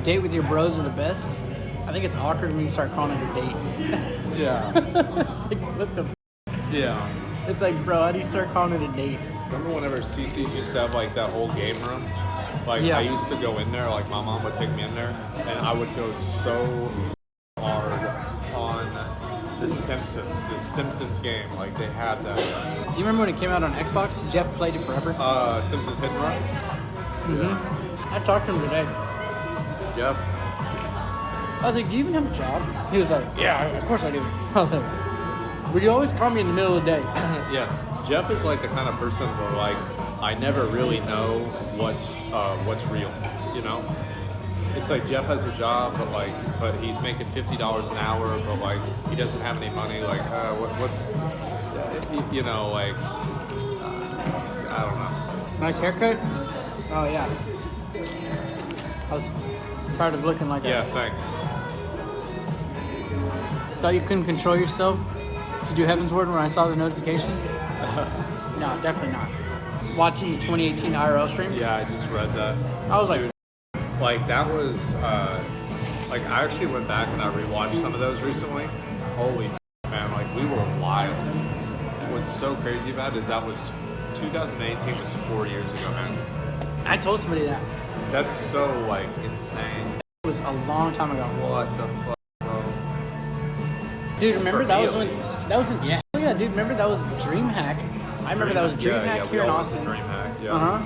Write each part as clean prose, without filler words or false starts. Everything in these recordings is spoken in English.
date with your bros are the best. I think it's awkward when you start calling it a date. Yeah. It's like, what the? Yeah. It's like, bro, how do you start calling it a date? Remember whenever CC's used to have like that whole game room? Like Yeah. I used to go in there, like my mom would take me in there, and I would go so hard on the Simpsons game. Like they had that. Do you remember when it came out on Xbox? Jeff played it forever. Simpsons Hit and Run. Mm-hmm. I talked to him today. Yep. I was like, do you even have a job? He was like, yeah, of course I do. I was like, would you always call me in the middle of the day? Yeah. Jeff is like the kind of person where like I never really know what's real, you know? It's like Jeff has a job, but he's making $50 an hour, but like he doesn't have any money. Like, what's, you know, like I don't know. Nice haircut? Oh, yeah. I was tired of looking like Yeah, that. thanks. Thought you couldn't control yourself to do Heavensward when I saw the notification? No, definitely not. Watching the 2018 IRL streams? Yeah, I just read that. I was like, Dude, like that was like I actually went back and I rewatched some of those recently. Holy man, like we were wild. What's so crazy about it is that was 2018 was 4 years ago, man. I told somebody that. That's so like insane. It was a long time ago. What the fuck, bro? Dude, remember For that me, was at when least. that was yeah. Oh yeah, dude, remember that was DreamHack. I remember that was DreamHack here in Austin. DreamHack, yeah. Uh-huh.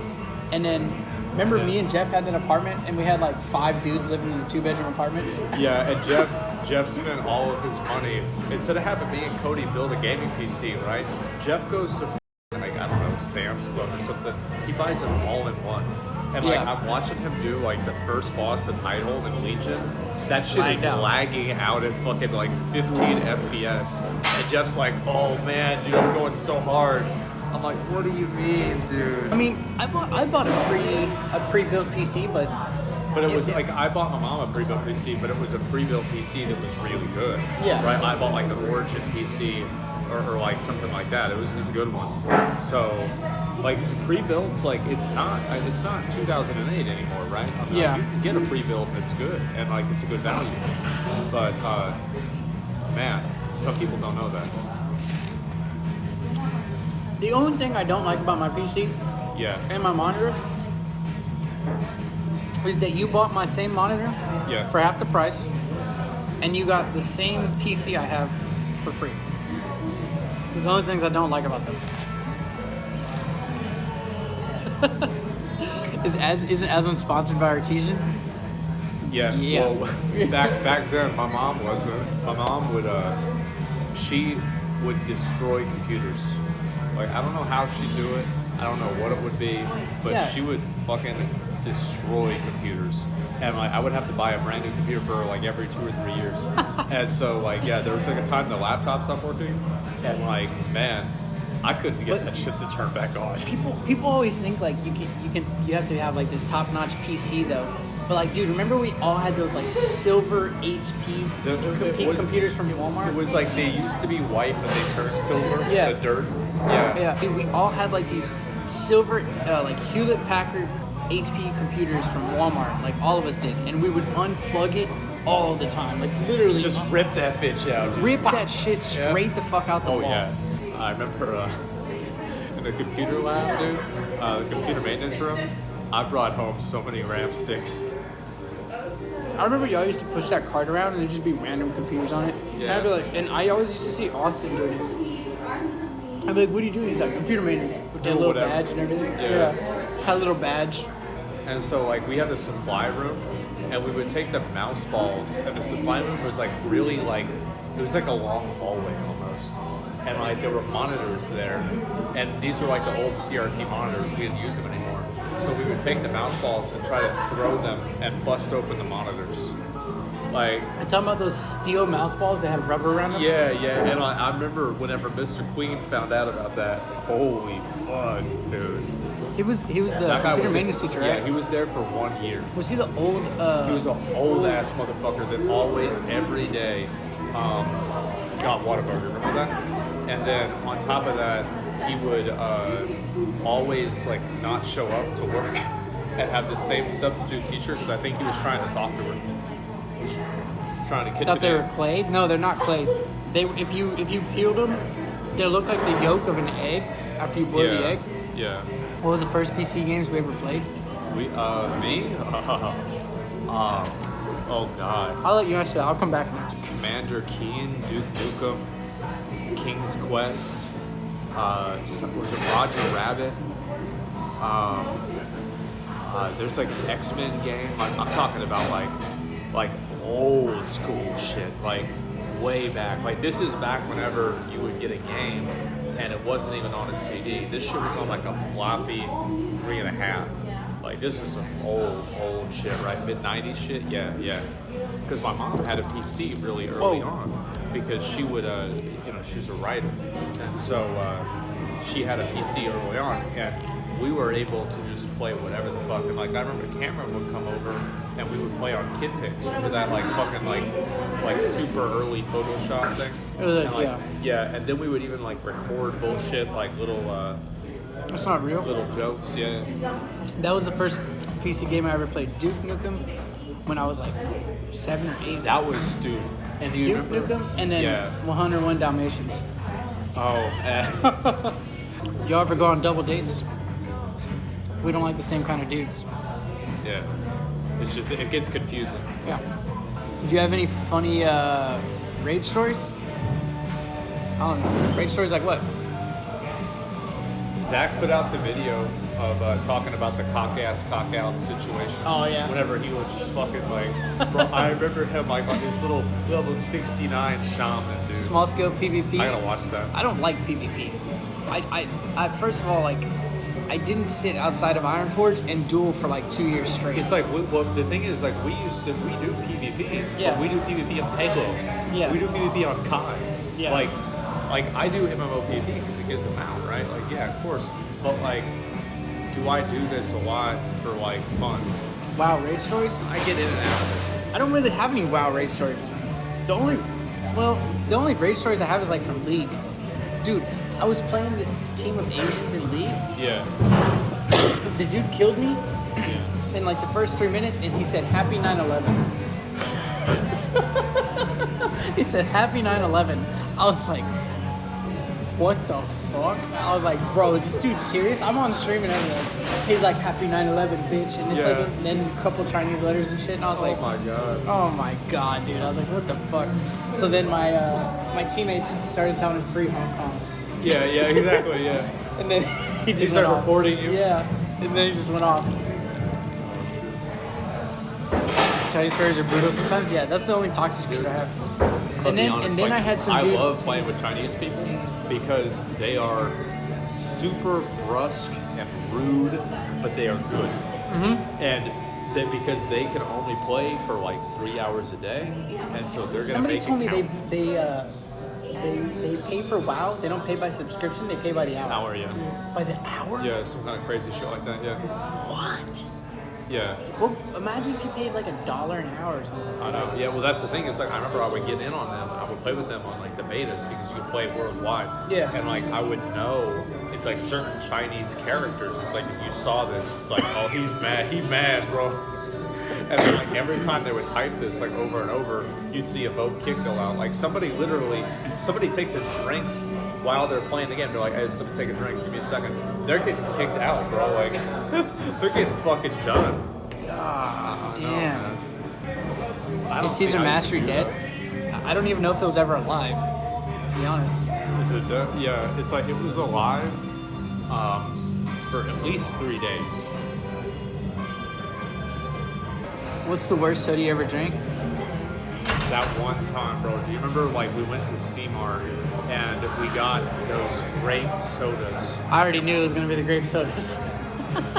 And then remember me and Jeff had an apartment and we had like 5 dudes living in a 2-bedroom apartment? Yeah, and Jeff spent all of his money. Instead of having me and Cody build a gaming PC, right? Jeff goes to like I don't know, Sam's Club or something. He buys them all in one. And like Yeah. I'm watching him do like the first boss in Idle and Legion. That shit Lagged is out. lagging out at fucking like 15 FPS. And Jeff's like, oh man, dude, I'm going so hard. I'm like, what do you mean, dude? I mean, I bought a pre-built PC, but But it was like I bought my mom a pre-built PC, but it was a pre-built PC that was really good. Yeah. Right. I bought like an Origin PC or like something like that. It was a good one. So like pre-builts, like it's not 2008 anymore, right? I mean, Yeah. You can get a pre-built that's good and like it's a good value. But man, some people don't know that. the only thing I don't like about my PC Yeah. and my monitor is that you bought my same monitor Yeah. for half the price, and you got the same PC I have for free. Those are the only things I don't like about them. Isn't Asmon sponsored by Artesian? Yeah. Yeah. Well, back then, my mom wasn't. My mom would she would destroy computers. Like I don't know how she'd do it. I don't know what it would be, but Yeah. she would fucking destroy computers. And like I would have to buy a brand new computer for her like every 2 or 3 years. And so like yeah, there was like a time the laptop stopped working, and like man, I couldn't get that shit to turn back on. People always think like you have to have like this top-notch PC though. But like, dude, remember we all had those like silver HP computers from Walmart? It was like they used to be white, but they turned silver. Yeah. The dirt. Yeah. Yeah, dude, we all had like these silver, like Hewlett-Packard HP computers from Walmart, like all of us did, and we would unplug it all the time, like literally Just rip that bitch out. rip that shit straight Yeah. the fuck out the Oh wall. yeah. I remember in the computer lab, dude, the computer maintenance room, I brought home so many RAM sticks. I remember y'all used to push that cart around and there'd just be random computers on it. And Yeah. I'd be like, and I always used to see Austin doing it. I'd be like, what are you doing? He's like, computer maintenance. With that Or little whatever. badge and everything. Yeah. Had a little badge. And so like we had a supply room, and we would take the mouse balls, and the supply room was like really like, it was like a long hallway almost. And like there were monitors there, and these were like the old CRT monitors. We didn't use them anymore. So we would take the mouse balls and try to throw them and bust open the monitors. Like, I'm talking about those steel mouse balls that had rubber around them. yeah. And I remember whenever Mr. Queen found out about that, holy fuck, dude. He was the That guy computer was maintenance teacher, right? Yeah, he was there for 1 year. Was he the old? He was an old ass motherfucker that always, every day, got Whataburger. Remember that? And then on top of that, he would always like not show up to work. and have the same substitute teacher because I think he was trying to talk to her. Trying to I kid thought they me. were clay. No, they're not clay. They if you peeled them, they look like the yolk of an egg after you boil the egg. Yeah. What was the first PC games we ever played? Me? Oh God. I'll let you answer that. I'll come back next. Commander Keen, Duke Nukem, King's Quest, was it Roger Rabbit? There's like an X-Men game. I'm talking about like old school shit, like way back. Like this is back whenever you would get a game and it wasn't even on a CD. This shit was on like a floppy 3.5. Like this was some old shit, right? Mid-90s shit, yeah. Because my mom had a PC really early on because she would, she's a writer, and so she had a PC early on, and we were able to just play whatever the fuck. And like I remember Cameron would come over and we would play on KidPix. Remember that like fucking like super early Photoshop thing? Yeah, and then we would even like record bullshit like little. That's not real. Little jokes, yeah. That was the first PC game I ever played, Duke Nukem, when I was like 7 or 8. That was Duke. And you Duke remember? Nukem, and then 101 Dalmatians. Oh, Y'all ever go on double dates? We don't like the same kind of dudes. yeah. It's just it gets confusing. Yeah. Do you have any funny rage stories? I don't know. Rage stories like what? Zach put out the video of talking about the cock out situation. Oh, yeah. Whenever he was just fucking like, bro, I remember him like on his little level 69 shaman, dude. Small scale PvP. I gotta watch that. I don't like PvP. I first of all, like, I didn't sit outside of Ironforge and duel for like 2 years straight. It's like, well, the thing is, like, we do PvP. Yeah. But we do PvP on Pego. Yeah. We do PvP on Kai. Yeah. Like I do MMO PvP because it gives them out, right? Like, yeah, of course. But like, do I do this a lot for like fun? WoW rage stories? I get in and out of I don't really have any WoW rage stories. The only rage stories I have is like from League. Dude, I was playing this team of Asians in League. it. Yeah. The dude killed me in like the first 3 minutes, and he said, "Happy 9/11." He said, "Happy 9/11." I was like, what the fuck? I was like, bro, is this dude serious? I'm on stream and everything. He's like, "Happy 9/11, bitch," and it's like, and then a couple Chinese letters and shit. And I was like, my god. oh my god, dude. I was like, what the fuck? So then my teammates started telling him free Hong Kong. Yeah, exactly, yeah. And then he just He started went off. reporting you? Yeah. And then he just went off. Chinese players are brutal sometimes. Yeah, that's the only toxic shit I have. I'll be honest, I like, had some I dude. love playing with Chinese people because they are super brusque and rude, but they are good. Mm-hmm. And that because they can only play for like 3 hours a day, and so they're gonna Somebody make told me it count. they pay for WoW. They don't pay by subscription. They pay by the hour. Hour, yeah. By the hour? Yeah, some kind of crazy shit like that, yeah. What? Yeah. Well, imagine if you paid like $1 an hour or something. I know. Yeah, well, that's the thing. It's like I remember I would get in on them. I would play with them on like the betas because you could play worldwide. Yeah. And like I would know it's like certain Chinese characters. It's like if you saw this, it's like, oh, he's mad. He's mad, bro. And then like every time they would type this like over and over, you'd see a vote kick go out. Like somebody takes a drink while they're playing the game. They're like, hey, somebody take a drink. Give me a second. They're getting kicked out, bro. Like they're getting fucking done. God damn. Is Is Caesar Mastery dead? I don't even know if it was ever alive, to be honest. Is it dead? Yeah, it's like it was alive for at least 3 days. What's the worst soda you ever drank? That one time, bro. Do you remember like we went to C-Mart and we got those grape sodas? I already knew it was gonna be the grape sodas.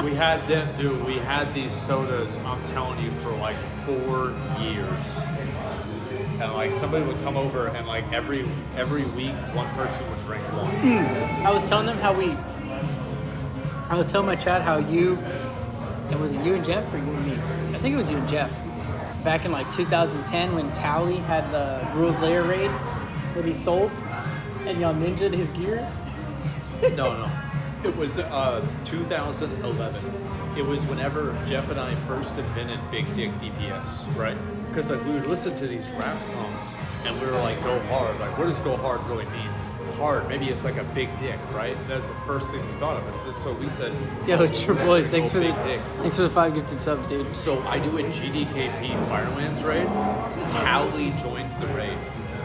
We had them, dude. We had these sodas, I'm telling you, for like 4 years. And like somebody would come over and like every week one person would drink one. I was telling them I was telling my chat how was it you and Jeff or you and me? I think it was you and Jeff. Back in like 2010 when Tally had the Rules Lair raid that he sold and y'all ninja'd his gear. No. It was 2011. It was whenever Jeff and I first invented Big Dick DPS, right? Because like we would listen to these rap songs and we were like, go hard. Like, what does go hard really mean? Hard, maybe it's like a big dick, right? That's the first thing we thought of. And so we said, Yo, it's your boys. Thanks for big dick. Thanks for the 5 gifted subs, dude. So I do a GDKP Firelands raid. Tally joins the raid.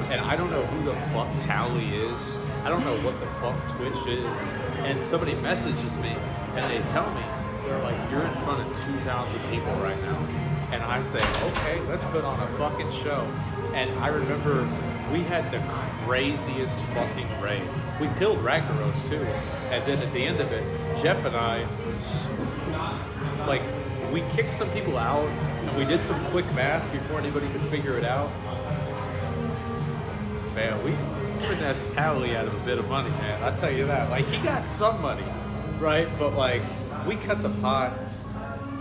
And I don't know who the fuck Tally is. I don't know what the fuck Twitch is. And somebody messages me and they tell me, they're like, you're in front of 2,000 people right now. And I say, okay, let's put on a fucking show. And I remember we had the craziest fucking raid. We killed Ragnaros too. And then at the end of it, Jeff and I, like, we kicked some people out and we did some quick math before anybody could figure it out. Man, we finessed Tally out of a bit of money, man. I'll tell you that. Like, he got some money, right? But like, we cut the pot,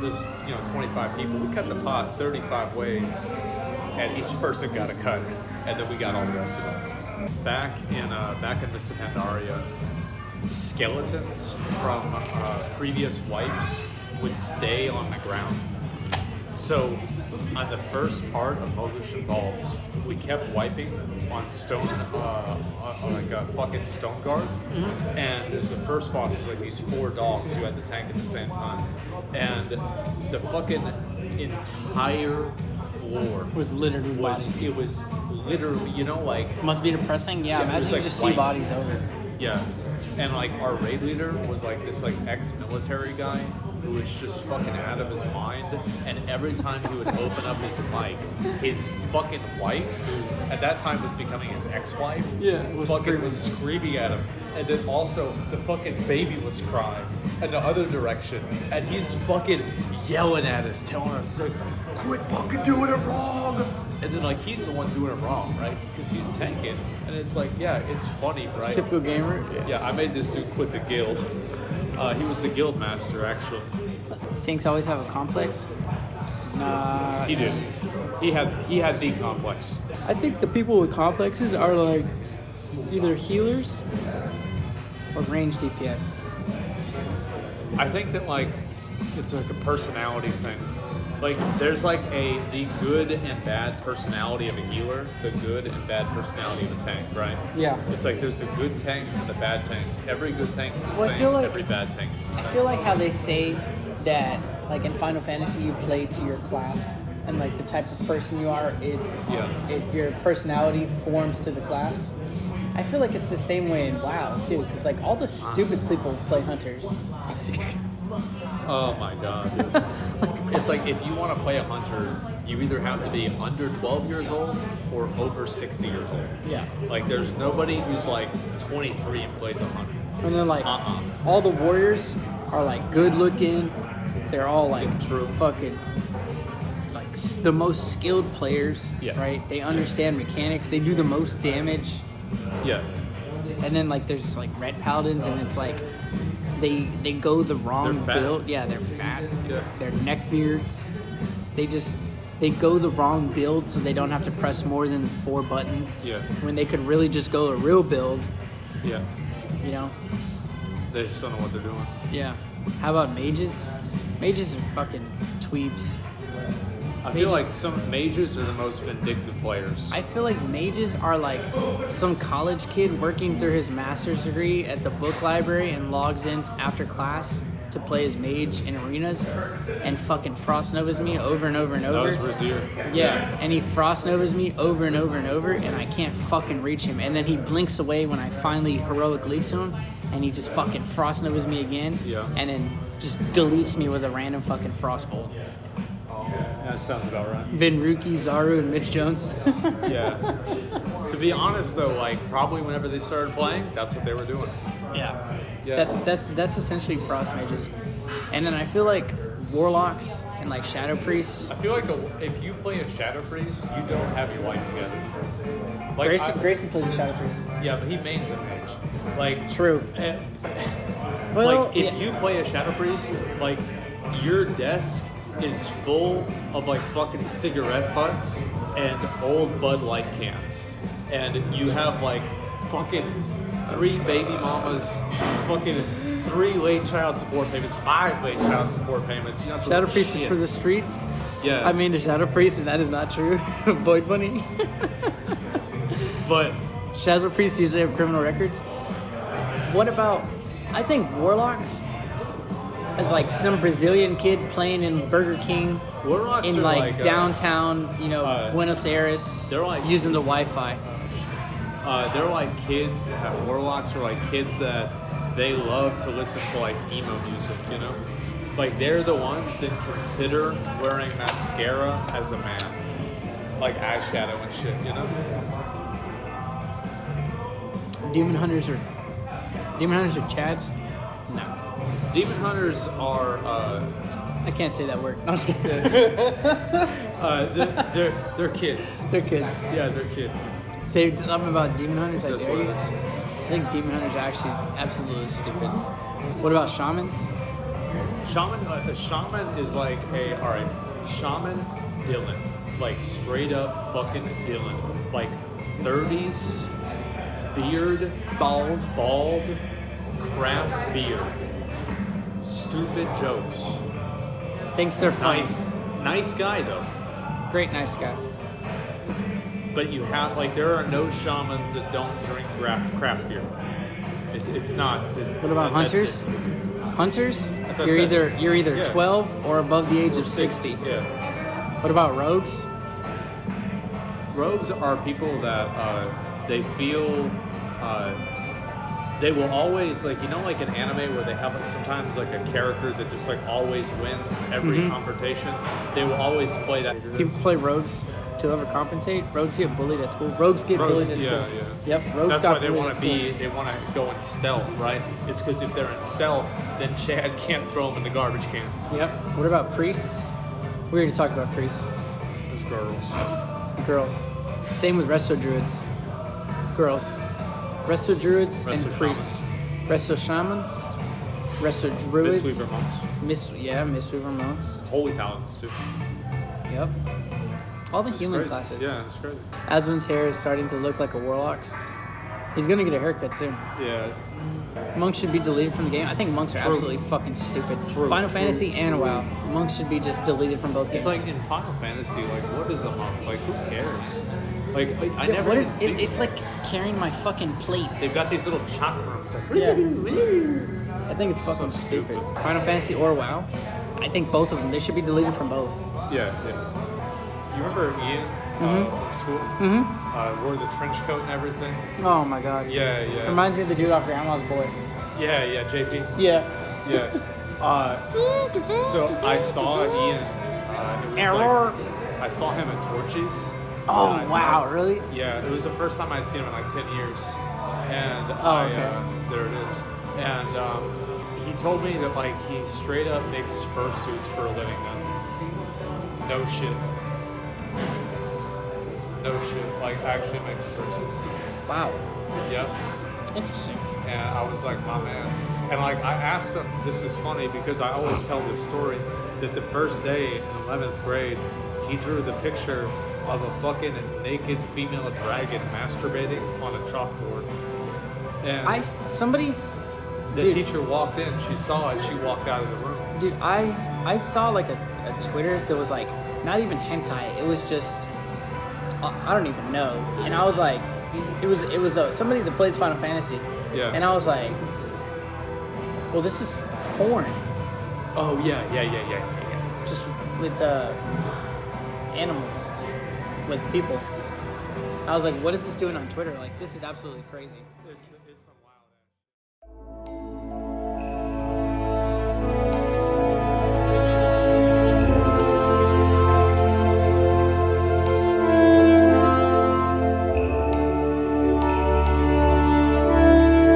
there's 25 people, we cut the pot 35 ways, and each person got a cut, and then we got all the rest of it. Back in Mr. Pandaria, skeletons from previous wipes would stay on the ground. So on the first part of Mogush Vaults, we kept wiping on stone, like a fucking stone guard. Mm-hmm. And there's the first boss was like these 4 dogs who had the tank at the same time. And the fucking entire floor was littered with bodies. It was literally, like... Must be depressing? Yeah, imagine you just see bodies over. Yeah. And like our raid leader was like this like ex-military guy who was just fucking out of his mind, and every time he would open up his mic, his fucking wife, who at that time was becoming his ex-wife, was screaming at him, and then also the fucking baby was crying in the other direction, and he's fucking yelling at us, telling us like, quit fucking doing it wrong. And then like he's the one doing it wrong, right? Because he's tanking, and it's like, yeah, it's funny, right? Typical gamer. Yeah, I made this dude quit the guild. He was the guild master, actually. Tanks always have a complex. Nah. He did. He had the complex. I think the people with complexes are like either healers or range DPS. I think that like it's like a personality thing. Like there's like the good and bad personality of a healer, the good and bad personality of a tank, right? Yeah. It's like there's the good tanks and the bad tanks. Every good tank is the Well, same. Every bad tank is the same. I feel like how they say that, like in Final Fantasy, you play to your class, and like the type of person you are is your personality forms to the class. I feel like it's the same way in WoW too, because like all the stupid people play hunters. Oh my god, dude. It's like if you want to play a hunter, you either have to be under 12 years old or over 60 years old. Yeah. Like there's nobody who's like 23 and plays a hunter. And then like all the warriors are like good looking. They're all like fucking like the most skilled players, right? They understand mechanics. They do the most damage. Yeah. And then like there's like red paladins, and it's like they go the wrong build. Yeah, they're fat. Yeah. They're neckbeards. They go the wrong build, so they don't have to press more than 4 buttons. Yeah. When they could really just go a real build. Yeah. You know. They just don't know what they're doing. Yeah. How about mages? Mages are fucking tweebs. I feel like some mages are the most vindictive players. I feel like mages are like some college kid working through his master's degree at the book library and logs in after class to play as mage in arenas and fucking Frost Novas me over and over and over. That was Razier. Yeah, and he Frost Novas me over and over and over, and I can't fucking reach him. And then he blinks away when I finally heroic leap to him, and he just fucking Frost Novas me again, and then just deletes me with a random fucking Frostbolt. That sounds about right. Vinruki, Zaru, and Mitch Jones. Yeah. To be honest, though, like probably whenever they started playing, that's what they were doing. Yeah. That's essentially frost mages, and then I feel like warlocks and like shadow priests. I feel like if you play a shadow priest, you don't have your life together. Like Grayson plays a shadow priest. Yeah, but he mains a mage. Like true. Well, like if you play a shadow priest, like your desk is full of like fucking cigarette butts and old Bud Light cans, and you have like fucking 3 baby mamas, fucking 3 late child support payments, 5 late child support payments. You know, Shadow Priest is for the streets. Yeah. I mean, the Shadow Priest, and that is not true. Void Bunny. But Shadow Priests usually have criminal records. What about, I think Warlocks is like some Brazilian kid playing in Burger King Warlocks in are like downtown, Buenos Aires, they're like using the Wi-Fi. They're like kids. Warlocks are like kids that they love to listen to like emo music, you know? Like they're the ones that consider wearing mascara as a man. Like eyeshadow and shit, you know? Demon Hunters are Chads? No. Demon Hunters are I can't say that word. No, I'm just kidding. they're kids. They're kids. Yeah, they're kids. Say something about Demon Hunters, I That's dare what you. it is. I think Demon Hunters are actually absolutely stupid. What about Shamans? A shaman is like shaman Dylan. Like straight up fucking Dylan. Like 30s, beard, bald, craft beer. Stupid jokes. Thinks they're funny. Nice guy though. Great nice guy. But you have there are no shamans that don't drink craft beer. It's not. What about hunters? Hunters? That's what I You're either Yeah. 12 or above the age of 60. Yeah. What about rogues? Rogues are people that they feel they will always like in anime where they have sometimes like a character that just always wins every confrontation. They will always play that. People play rogues to overcompensate. Rogues get bullied at school. Rogues get bullied at school. Yeah. Yep, rogues That's got why they bullied want at to school. they want to go in stealth, right? It's because if they're in stealth, then Chad can't throw them in the garbage can. Yep. What about priests? We already talked about priests. Those girls. Girls. Same with resto druids. Girls. Resto druids and Resto priests. Resto shamans. Resto druids. Mistweaver monks. Mistweaver monks. Holy paladins too. Yep. All the It's healing crazy. classes. Yeah, it's crazy. Asmon's hair is starting to look like a warlock's. He's gonna get a haircut soon. Yeah. Monks should be deleted from the game. I think monks are True. absolutely fucking stupid. True, Final true, Fantasy and true. WoW. Monks should be just deleted from both games. It's like in Final Fantasy, what is a monk? Who cares? I never what even is see. it's like carrying my fucking plates. They've got these little chakrams. Yeah. I think it's fucking stupid. Final Fantasy or WoW. I think both of them. They should be deleted from both. Yeah. You remember Ian from school? Wore the trench coat and everything. Oh my god. Yeah. Reminds me of the dude off Grandma's Boy. Yeah, JP. Yeah. Yeah. So I saw Ian. Error. I saw him at Torchies. Oh wow, really? Yeah, it was the first time I'd seen him in 10 years. And there it is. And he told me that he straight up makes fursuits for a living now. No shit. Actually makes fursuits. Wow. Yep. Interesting. And I was like, my man. And I asked him, this is funny because I always tell this story, that the first day in 11th grade, he drew the picture of a fucking naked female dragon masturbating on a chalkboard. And the teacher walked in, she saw it, she walked out of the room. Dude, I saw a Twitter that was not even hentai. It was just I don't even know. And I was like, it was somebody that plays Final Fantasy. Yeah. And I was like, well, this is porn. Oh yeah. Just with animals, with people. I was like, what is this doing on Twitter? This is absolutely crazy. It's some wild ass.